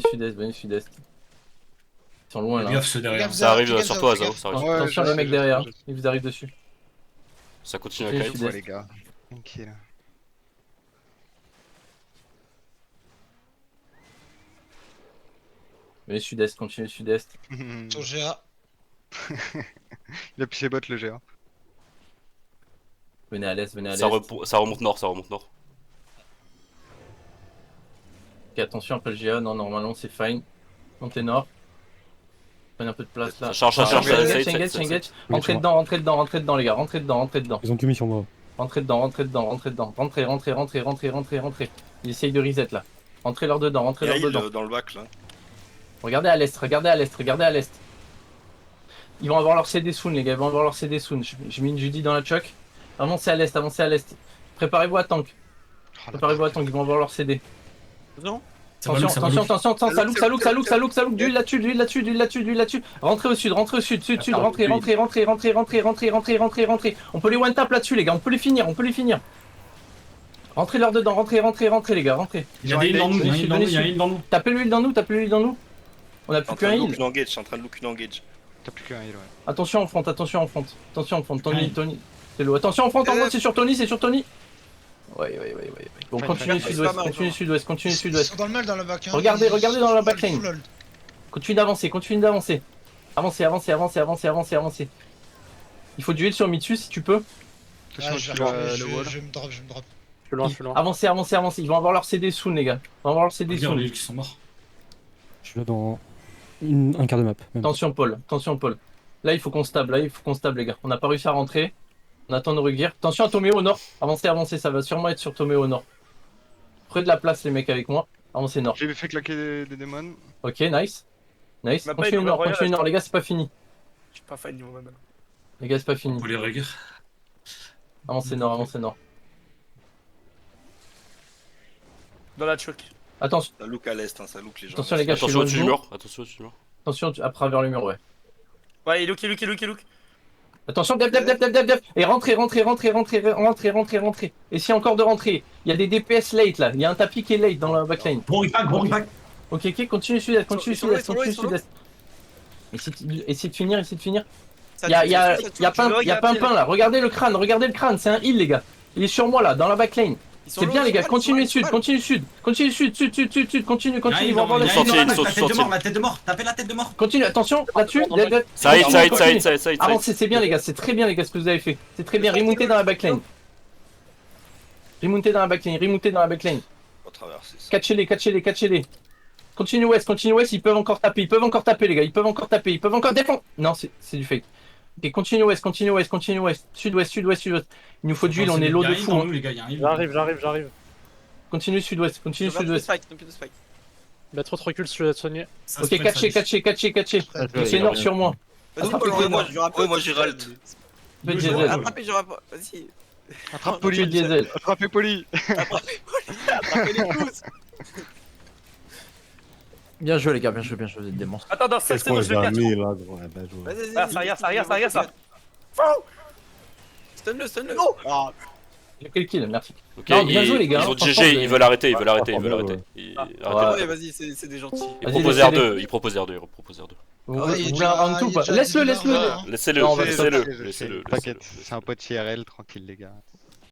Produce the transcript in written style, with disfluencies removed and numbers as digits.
Venez sud-est. Ils sont loin Fais là. gaffe ceux derrière. Gaffe, Ça arrive fais gaffe, sur fais toi, gaffe. Zao, ça arrive. Ouais, Attention je les sais, mecs je derrière, sais, je sais. ils vous arrivent dessus. Ça continue à Venez kite. sud-est. Ouais, les gars. Tranquille. Venez sud-est, continuez sud-est. Sur GA. Il a piché bot le GA. Venez à l'est, venez à Ça, l'est. ça remonte nord, ça remonte nord. Ok, attention après le GA, non normalement c'est fine. Montez nord. Prenez un peu de place là. Ça charge, ça charge, ça Engage, essaye, engage, ça engage. essaye. Rentrez dedans, rentrez dedans, rentrez dedans les gars, rentrez dedans, rentrez dedans. Ils ont tout mis sur moi. Rentrez dedans, rentrez dedans, rentrez dedans. Rentrez, rentrez, rentrez, rentrez, rentrez, rentrez. Ils essayent de reset là. Rentrez leur dedans, rentrez leur dedans. dans le bac là. Regardez à l'est, regardez à l'est, regardez à l'est. Ils vont avoir leur CD soon les gars, ils vont avoir leur CD soon. J'ai mis une Judy dans la choc. Avancez à l'est, avancez à l'est. Préparez-vous à tank. Préparez-vous à tank, ils vont avoir leur CD. Non. Attention, attention, attention, attention, ça look, d'huile là-dessus, d'huile là-dessus, d'huile là-dessus, d'huile là-dessus. Rentrez au sud, rentrez, rentrez. On peut les one tap là-dessus les gars, on peut les finir. Rentrez leur dedans, rentrez les gars, rentrez. Il y a des heals dans nous, il y a un heal dans nous, il y a un heal dans nous. Tapez l'huile dans nous. On a plus qu'un heal. Je suis en train de look une engage. T'as plus qu'un heal, ouais. Attention en front. Tony. C'est low. Attention en front, c'est sur Tony. Ouais. Bon, continuez sud-ouest. Ils sont dans le mal dans la back. Hein. Regardez dans la backline. Full hold. Continue d'avancer. Avancez. Il faut du heal sur Mitsu si tu peux. Ah, Attention, je le wall. me drop. Je suis loin. Avancez. Ils vont avoir leur CD soon, les gars. Regarde les heals qui sont morts. Je suis là dans un quart de map. Même. Attention, Paul. Là, il faut qu'on stable, les gars. On n'a pas réussi à rentrer. On attend de regear. Attention à Toméo au nord. Avancez. Ça va sûrement être sur Toméo au nord. Prenez de la place, les mecs, avec moi. Avancez nord. J'ai fait claquer des démons. Ok, nice. M'a pas Continue aidé, nord. regarde, Les gars, c'est pas fini. Je suis pas fan niveau même. Les gars, c'est pas On fini. peut les régler. Avancez nord. Dans la choc. Attention, Ça look à l'est, ça look les gens. attention les gars, je suis Attention loin au-dessus de du vous. mur. Attention au-dessus du mur. Attention à travers le mur, ouais. Ouais, il look. Attention, def. Et rentrez. Essayez encore de rentrer. Il y a des DPS late là. Il y a un tapis qui est late dans la backline. Bon repack. Ok, continue sud-est. Essayez de finir. Il y a pas un pain là. Regardez le crâne. C'est un heal, les gars. Il est sur moi là, dans la backline. C'est bien, les gars. Continuez sud. Continue. Ils vont avoir le sorti, La ils sont tête de sortis. mort, la tête de mort. Tapez la tête de mort. Continue, attention, là-dessus. Side. Avancez, c'est bien, les gars. C'est très bien, les gars, ce que vous avez fait. C'est très bien. Remontez dans la backline. Remontez dans la backline. On va traverser ça. Catchez-les. Continue ouest. Ils peuvent encore taper, les gars. Ils peuvent encore défendre. Non, c'est du fake. Ok, continue ouest. Sud-ouest. Il nous faut du heal, on est low de fou. Hein. J'arrive. Continue sud-ouest. Bah, trop de recul, je vais soigner. Ok, catchez. C'est nord sur moi. Moi j'ai ralt. Faites diesel. Vas-y. Attrape Faites Poli. diesel. Attrapez Poli. Bien joué les gars, bien joué, vous êtes des monstres. Attends, dans 7 secondes, je vais bien. là, gros. Bien joué. Ah, ça regarde ça. Stun-le. J'ai quel kill, merci. Ok, Non, bien joué, les gars. ils ont Franchement, GG, ils veulent arrêter. Ils Ah, arrêtez. Vas-y, c'est des gentils. Ils Vas-y, proposent R2. Vous Ah ouais, il voulez est un round two ou pas? déjà Laisse-le. là, hein. Laissez-le. Non, on va T'inquiète, c'est un pote IRL, tranquille les gars.